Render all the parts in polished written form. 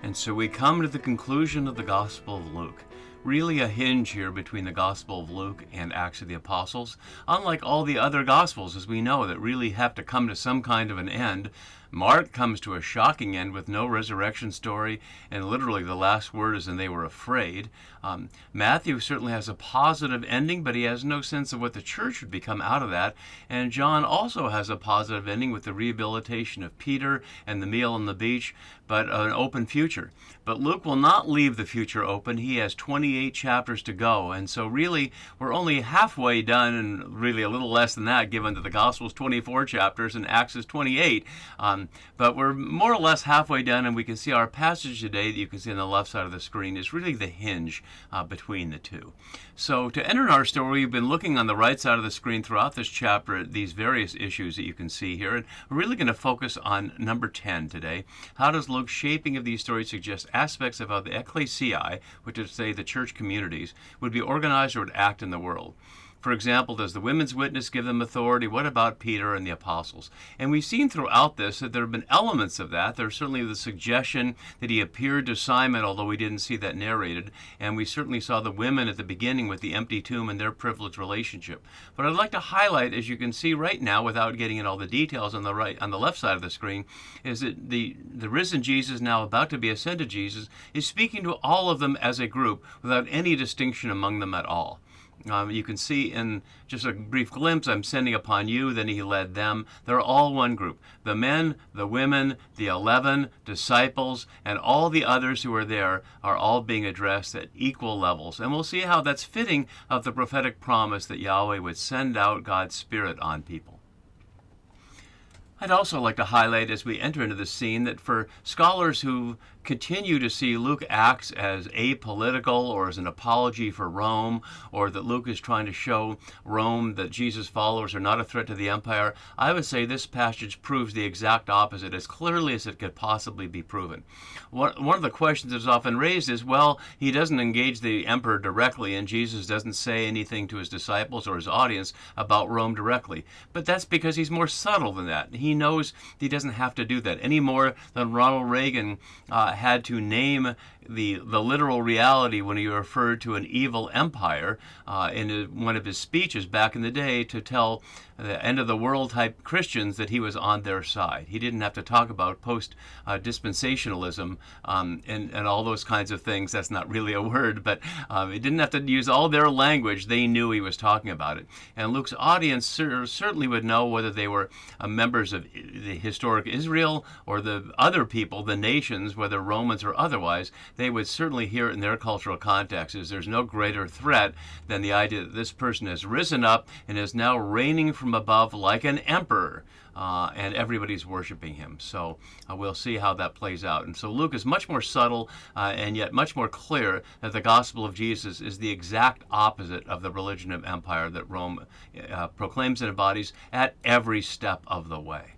And so we come to the conclusion of the Gospel of Luke. Really a hinge here between the Gospel of Luke and Acts of the Apostles. Unlike all the other Gospels, as we know, that really have to come to some kind of an end, Mark comes to a shocking end with no resurrection story, and literally the last word is, and they were afraid. Matthew certainly has a positive ending, but he has no sense of what the church would become out of that. And John also has a positive ending with the rehabilitation of Peter and the meal on the beach, but an open future. But Luke will not leave the future open. He has 28 chapters to go, and so really we're only halfway done, and really a little less than that, given that the Gospel is 24 chapters and Acts is 28. But we're more or less halfway done, and we can see our passage today that you can see on the left side of the screen is really the hinge between the two. So to enter our story, we've been looking on the right side of the screen throughout this chapter at these various issues that you can see here, and we're really going to focus on number 10 today. How does Luke's shaping of these stories suggest aspects of how the ecclesiae, which is to say the church communities, would be organized or would act in the world? For example, does the women's witness give them authority? What about Peter and the apostles? And we've seen throughout this that there have been elements of that. There's certainly the suggestion that he appeared to Simon, although we didn't see that narrated. And we certainly saw the women at the beginning with the empty tomb and their privileged relationship. But I'd like to highlight, as you can see right now, without getting in all the details on the left side of the screen, is that the risen Jesus, now about to be ascended Jesus, is speaking to all of them as a group without any distinction among them at all. You can see in just a brief glimpse, I'm sending upon you, then he led them. They're all one group. The men, the women, the 11 disciples, and all the others who are there are all being addressed at equal levels. And we'll see how that's fitting of the prophetic promise that Yahweh would send out God's Spirit on people. I'd also like to highlight as we enter into the scene that for scholars who continue to see Luke acts as apolitical or as an apology for Rome, or that Luke is trying to show Rome that Jesus' followers are not a threat to the empire, I would say this passage proves the exact opposite as clearly as it could possibly be proven. One of the questions that's often raised is, well, he doesn't engage the emperor directly, and Jesus doesn't say anything to his disciples or his audience about Rome directly. But that's because he's more subtle than that. He knows he doesn't have to do that any more than Ronald Reagan had to name the literal reality when he referred to an evil empire in one of his speeches back in the day to tell the end of the world type Christians that he was on their side. He didn't have to talk about post-dispensationalism and all those kinds of things. That's not really a word, but he didn't have to use all their language. They knew he was talking about it. And Luke's audience certainly would know whether they were members of the historic Israel or the other people, the nations, whether Romans or otherwise. They would certainly hear it in their cultural context as there's no greater threat than the idea that this person has risen up and is now reigning from above like an emperor, and everybody's worshiping him. So we'll see how that plays out. And so Luke is much more subtle and yet much more clear that the gospel of Jesus is the exact opposite of the religion of empire that Rome proclaims and embodies at every step of the way.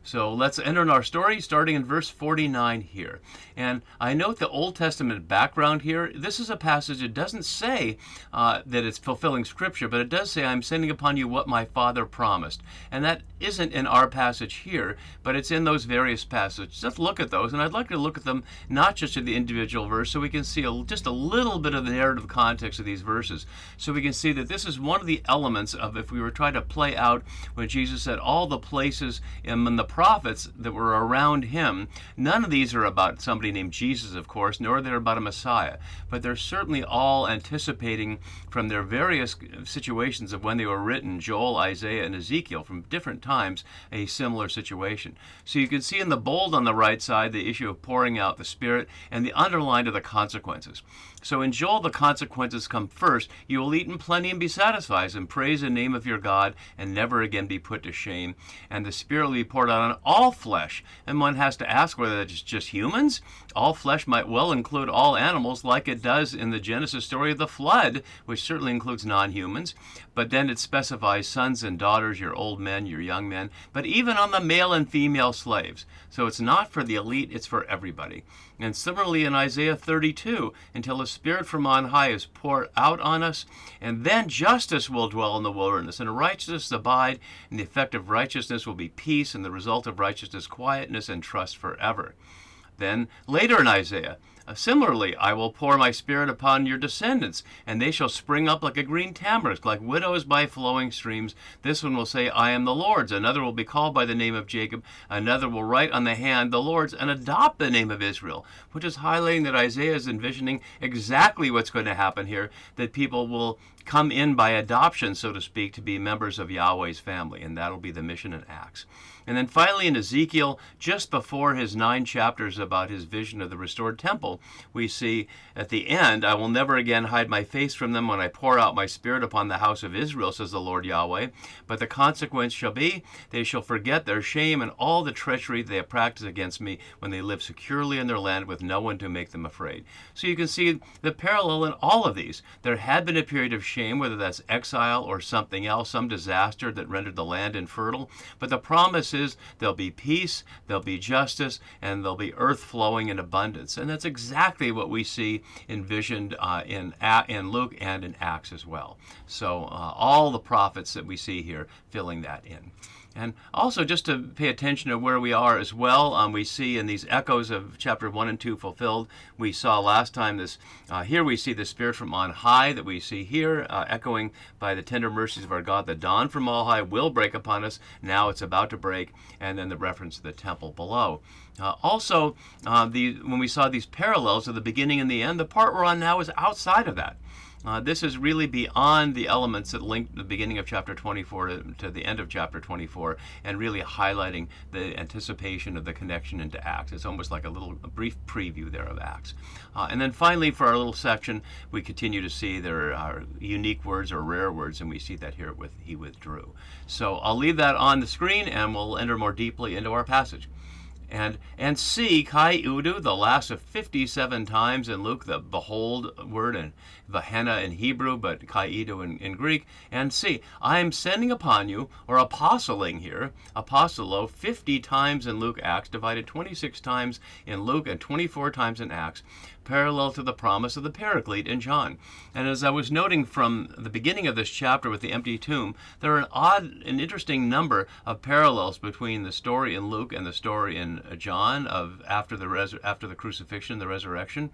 So let's enter in our story, starting in verse 49 here. And I note the Old Testament background here. This is a passage that doesn't say that it's fulfilling Scripture, but it does say, I'm sending upon you what my Father promised. And that isn't in our passage here, but it's in those various passages. Let's look at those, and I'd like to look at them not just in the individual verse, so we can see just a little bit of the narrative context of these verses. So we can see that this is one of the elements of, if we were trying to play out when Jesus said all the places in the prophets that were around him, none of these are about somebody named Jesus, of course, nor they're about a Messiah, but they're certainly all anticipating from their various situations of when they were written, Joel, Isaiah, and Ezekiel, from different times, a similar situation. So you can see in the bold on the right side the issue of pouring out the Spirit, and the underline are the consequences. So in Joel, the consequences come first. You will eat in plenty and be satisfied, and praise the name of your God, and never again be put to shame. And the Spirit will be poured out on all flesh. And one has to ask whether that's just humans. All flesh might well include all animals, like it does in the Genesis story of the flood, which certainly includes non-humans. But then it specifies sons and daughters, your old men, your young men, but even on the male and female slaves. So it's not for the elite, it's for everybody. And similarly in Isaiah 32, until the Spirit from on high is poured out on us, and then justice will dwell in the wilderness, and righteousness abide, and the effect of righteousness will be peace, and the result of righteousness quietness and trust forever. Then later in Isaiah, similarly, I will pour my spirit upon your descendants, and they shall spring up like a green tamarisk, like widows by flowing streams. This one will say, I am the Lord's. Another will be called by the name of Jacob. Another will write on the hand, the Lord's, and adopt the name of Israel, which is highlighting that Isaiah is envisioning exactly what's going to happen here, that people will come in by adoption, so to speak, to be members of Yahweh's family, and that'll be the mission in Acts. And then finally in Ezekiel, just before his 9 chapters about his vision of the restored temple, we see at the end, I will never again hide my face from them when I pour out my spirit upon the house of Israel, says the Lord Yahweh. But the consequence shall be, they shall forget their shame and all the treachery they have practiced against me when they live securely in their land with no one to make them afraid. So you can see the parallel in all of these. There had been a period of shame, whether that's exile or something else, some disaster that rendered the land infertile. But the promise is there'll be peace, there'll be justice, and there'll be earth flowing in abundance. And that's exactly what we see envisioned in Luke and in Acts as well. So all the prophets that we see here filling that in. And also, just to pay attention to where we are as well, we see in these echoes of chapter 1 and 2 fulfilled. We saw last time this, here we see the Spirit from on high that we see here, echoing by the tender mercies of our God. The dawn from all high will break upon us. Now it's about to break. And then the reference to the temple below. Also, when we saw these parallels of the beginning and the end, the part we're on now is outside of that. This is really beyond the elements that link the beginning of chapter 24 to the end of chapter 24, and really highlighting the anticipation of the connection into Acts. It's almost like a brief preview there of Acts. And then finally, for our little section, we continue to see there are unique words or rare words, and we see that here with he withdrew. So I'll leave that on the screen, and we'll enter more deeply into our passage. And see, kai udu, the last of 57 times in Luke, the behold word, and Vahenna in Hebrew, but kai idu in Greek. And see, I am sending upon you, or apostling here, apostolo, 50 times in Luke, Acts, divided 26 times in Luke and 24 times in Acts, parallel to the promise of the Paraclete in John. And as I was noting from the beginning of this chapter with the empty tomb, there are an interesting number of parallels between the story in Luke and the story in John of after the crucifixion, the resurrection.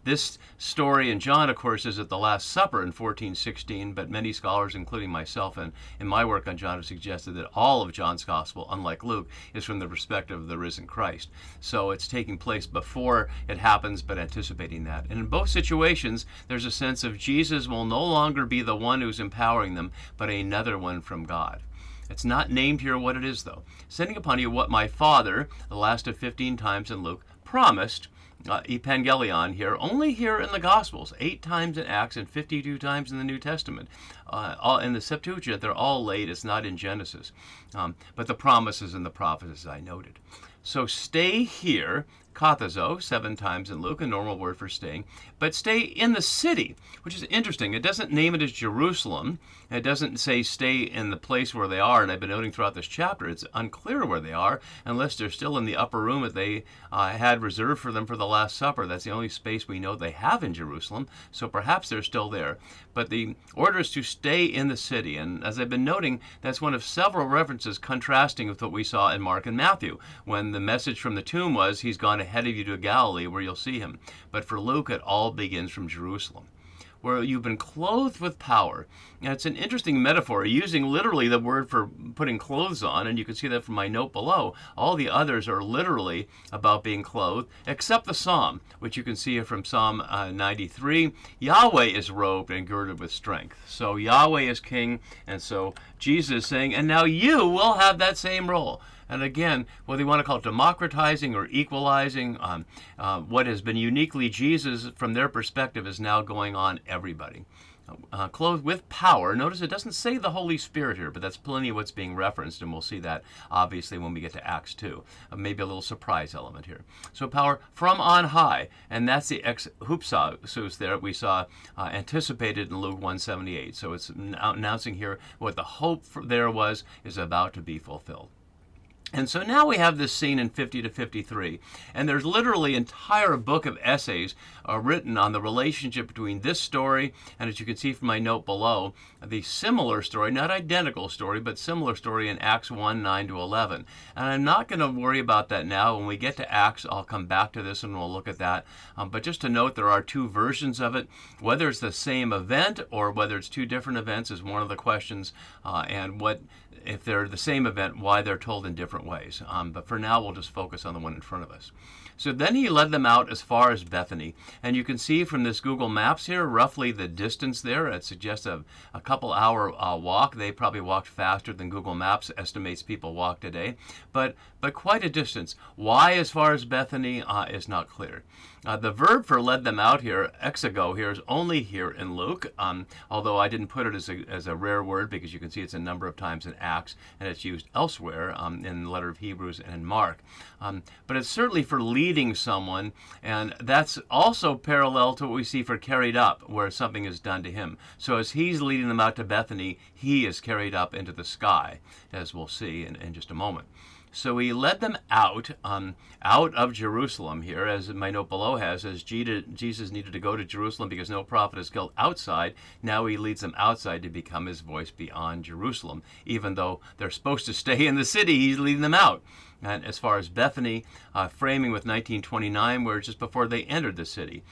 This story in John, of course, is at the Last Supper in 1416, but many scholars, including myself and in my work on John, have suggested that all of John's gospel, unlike Luke, is from the perspective of the risen Christ. So it's taking place before it happens, but anticipating that. And in both situations, there's a sense of Jesus will no longer be the one who's empowering them, but another one from God. It's not named here what it is, though. Sending upon you what my Father, the last of 15 times in Luke, promised, epangelion here, only here in the Gospels, 8 times in Acts and 52 times in the New Testament. All in the Septuagint, they're all late. It's not in Genesis. But the promises and the prophecies I noted. So stay here, kathazo, 7 times in Luke, a normal word for staying, but stay in the city, which is interesting. It doesn't name it as Jerusalem. It doesn't say stay in the place where they are, and I've been noting throughout this chapter, it's unclear where they are, unless they're still in the upper room that they had reserved for them for the Last Supper. That's the only space we know they have in Jerusalem, so perhaps they're still there. But the order is to stay in the city, and as I've been noting, that's one of several references contrasting with what we saw in Mark and Matthew, when the message from the tomb was, he's gone ahead of you to Galilee where you'll see him. But for Luke, it all begins from Jerusalem, where you've been clothed with power. And it's an interesting metaphor, using literally the word for putting clothes on, and you can see that from my note below. All the others are literally about being clothed, except the psalm, which you can see from Psalm 93. Yahweh is robed and girded with strength. So Yahweh is king, and so Jesus is saying, and now you will have that same role. And again, whether you want to call it democratizing or equalizing, what has been uniquely Jesus from their perspective is now going on everybody. Clothed with power. Notice it doesn't say the Holy Spirit here, but that's plenty of what's being referenced, and we'll see that obviously when we get to Acts 2. Maybe a little surprise element here. So power from on high, and that's the ex hupsasus there we saw anticipated in Luke 178. So it's announcing here what the hope there was is about to be fulfilled. And so now we have this scene in 50 to 53, and there's literally an entire book of essays written on the relationship between this story and, as you can see from my note below, the similar story, not identical story, but similar story in Acts 1, 9 to 11. And I'm not going to worry about that now. When we get to Acts, I'll come back to this and we'll look at that. But just to note, there are two versions of it. Whether it's the same event or whether it's two different events is one of the questions, and what, if they're the same event, why they're told in different ways. But for now, we'll just focus on the one in front of us. So then he led them out as far as Bethany. And you can see from this Google Maps here, roughly the distance there. It suggests a couple hour walk. They probably walked faster than Google Maps estimates people walk today. But quite a distance. Why as far as Bethany is not clear. The verb for led them out here, exago here, is only here in Luke, although I didn't put it as a rare word because you can see it's a number of times in Acts, and it's used elsewhere in the letter of Hebrews and in Mark. But it's certainly for leading someone, and that's also parallel to what we see for carried up, where something is done to him. So as he's leading them out to Bethany, he is carried up into the sky, as we'll see in just a moment. So he led them out of Jerusalem here, as my note below has, as Jesus needed to go to Jerusalem because no prophet is killed outside. Now he leads them outside to become his voice beyond Jerusalem. Even though they're supposed to stay in the city, he's leading them out. And as far as Bethany, framing with 1929, where just before they entered the city.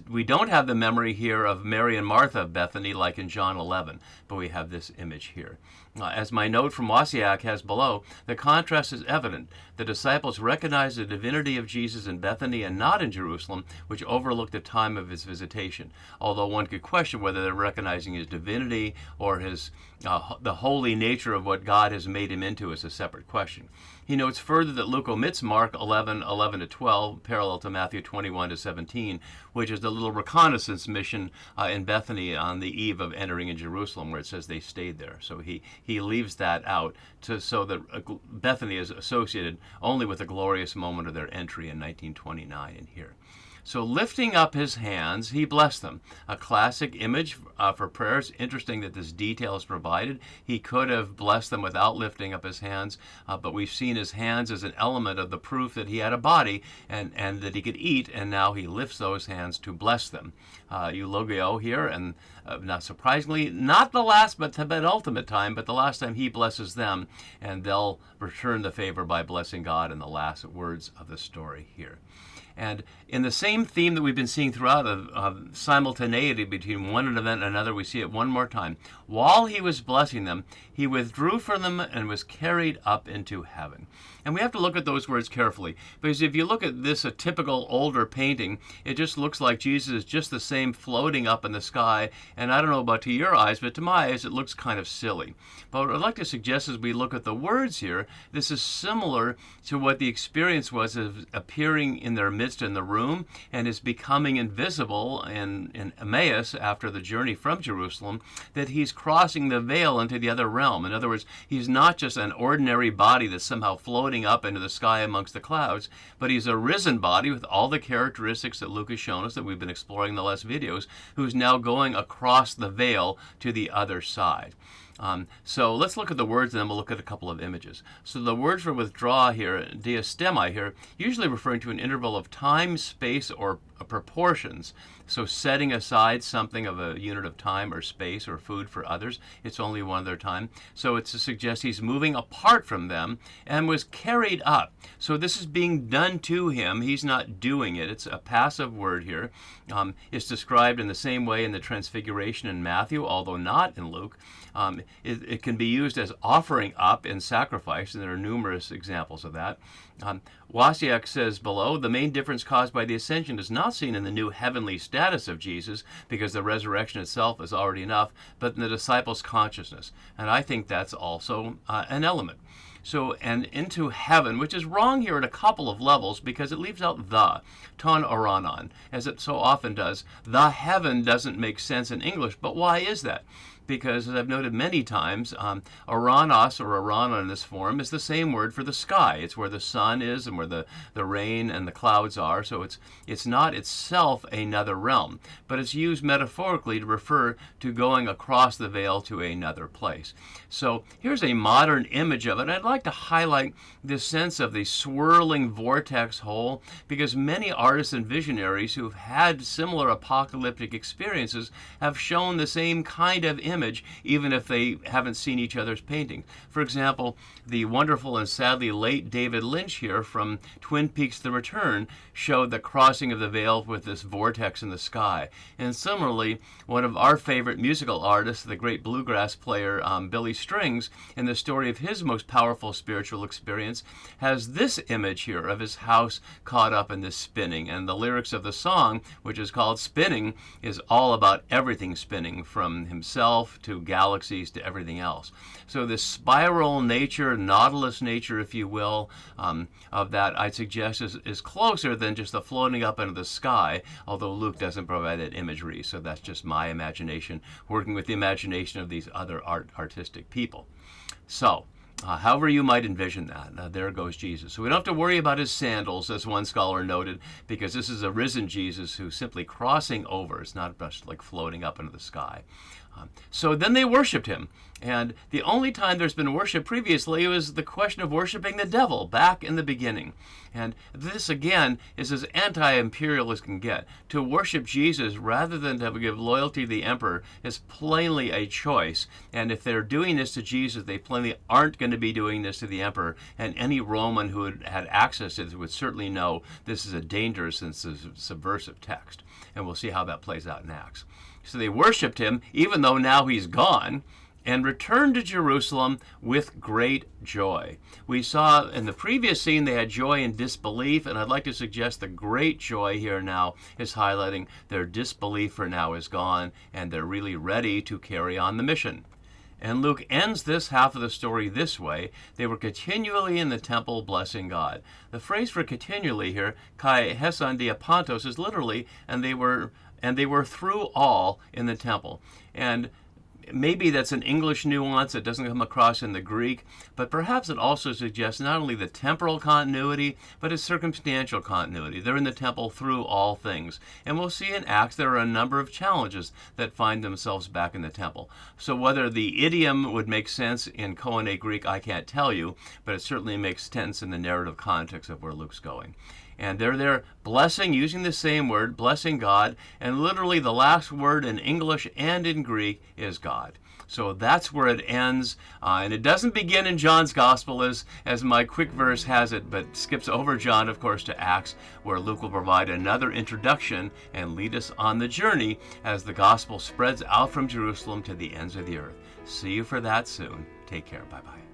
We don't have the memory here of Mary and Martha of Bethany like in John 11, but we have this image here. As my note from Wasiak has below, the contrast is evident. The disciples recognized the divinity of Jesus in Bethany and not in Jerusalem, which overlooked the time of his visitation. Although one could question whether they're recognizing his divinity or his the holy nature of what God has made him into is a separate question. He notes further that Luke omits Mark 11 to 12, parallel to Matthew 21 to 17, which is the little reconnaissance mission in Bethany on the eve of entering in Jerusalem, where it says they stayed there. So he leaves that out so that Bethany is associated only with the glorious moment of their entry in 1929 in here. So lifting up his hands, he blessed them. A classic image for prayers. Interesting that this detail is provided. He could have blessed them without lifting up his hands, but we've seen his hands as an element of the proof that he had a body and that he could eat, and now he lifts those hands to bless them. Eulogio here, and not surprisingly, not the last but the penultimate time, but the last time he blesses them, and they'll return the favor by blessing God in the last words of the story here. And in the same theme that we've been seeing throughout of simultaneity between one event and another, we see it one more time. While he was blessing them, he withdrew from them and was carried up into heaven. And we have to look at those words carefully, because if you look at this, a typical older painting, it just looks like Jesus is just the same floating up in the sky. And I don't know about to your eyes, but to my eyes, it looks kind of silly. But what I'd like to suggest as we look at the words here, this is similar to what the experience was of appearing in their midst in the room and is becoming invisible in Emmaus after the journey from Jerusalem, that he's crossing the veil into the other realm. In other words, he's not just an ordinary body that's somehow floating up into the sky amongst the clouds, but he's a risen body with all the characteristics that Luke has shown us that we've been exploring in the last videos, who's now going across the veil to the other side. So let's look at the words and then we'll look at a couple of images. So the word for withdraw here, diastemi here, usually referring to an interval of time, space, or proportions. So setting aside something of a unit of time or space or food for others, it's only one of their time. So it's to suggest he's moving apart from them and was carried up. So this is being done to him. He's not doing it. It's a passive word here. It's described in the same way in the Transfiguration in Matthew, although not in Luke. It can be used as offering up in sacrifice, and there are numerous examples of that. Wasiak says below, the main difference caused by the ascension is not seen in the new heavenly status of Jesus, because the resurrection itself is already enough, but in the disciples' consciousness. And I think that's also an element. So, and into heaven, which is wrong here at a couple of levels because it leaves out the, ton oranon, as it so often does. The heaven doesn't make sense in English, but why is that? Because, as I've noted many times, oranos, or orana in this form, is the same word for the sky. It's where the sun is and where the rain and the clouds are. So it's not itself another realm, but it's used metaphorically to refer to going across the veil to another place. So here's a modern image of it. I'd like to highlight this sense of the swirling vortex hole because many artists and visionaries who've had similar apocalyptic experiences have shown the same kind of image, even if they haven't seen each other's paintings. For example, the wonderful and sadly late David Lynch here from Twin Peaks: The Return showed the crossing of the veil with this vortex in the sky. And similarly, one of our favorite musical artists, the great bluegrass player Billy Strings, in the story of his most powerful spiritual experience, has this image here of his house caught up in this spinning. And the lyrics of the song, which is called Spinning, is all about everything spinning, from himself to galaxies to everything else. So this spiral nature, nautilus nature, if you will, of that, I'd suggest is closer than just the floating up into the sky, although Luke doesn't provide that imagery, so that's just my imagination working with the imagination of these other artistic people. So, however you might envision that, there goes Jesus. So we don't have to worry about his sandals, as one scholar noted, because this is a risen Jesus who's simply crossing over. It's not just like floating up into the sky. So then they worshipped him. And the only time there's been worship previously was the question of worshiping the devil back in the beginning. And this, again, is as anti-imperial as can get. To worship Jesus rather than to give loyalty to the emperor is plainly a choice. And if they're doing this to Jesus, they plainly aren't going to be doing this to the emperor. And any Roman who had access to this would certainly know this is a dangerous and subversive text. And we'll see how that plays out in Acts. So they worshipped him, even though now he's gone, and returned to Jerusalem with great joy. We saw in the previous scene they had joy and disbelief, and I'd like to suggest the great joy here now is highlighting their disbelief for now is gone, and they're really ready to carry on the mission. And Luke ends this half of the story this way: they were continually in the temple blessing God. The phrase for continually here, kai hesan diapantos, is literally, and they were through all in the temple. And maybe that's an English nuance that doesn't come across in the Greek, but perhaps it also suggests not only the temporal continuity, but a circumstantial continuity. They're in the temple through all things. And we'll see in Acts there are a number of challenges that find themselves back in the temple. So whether the idiom would make sense in Koine Greek, I can't tell you, but it certainly makes sense in the narrative context of where Luke's going. And they're there blessing, using the same word, blessing God, and literally the last word in English and in Greek is God. So that's where it ends, and it doesn't begin in John's Gospel as my quick verse has it, but skips over John, of course, to Acts, where Luke will provide another introduction and lead us on the journey as the Gospel spreads out from Jerusalem to the ends of the earth. See you for that soon. Take care. Bye-bye.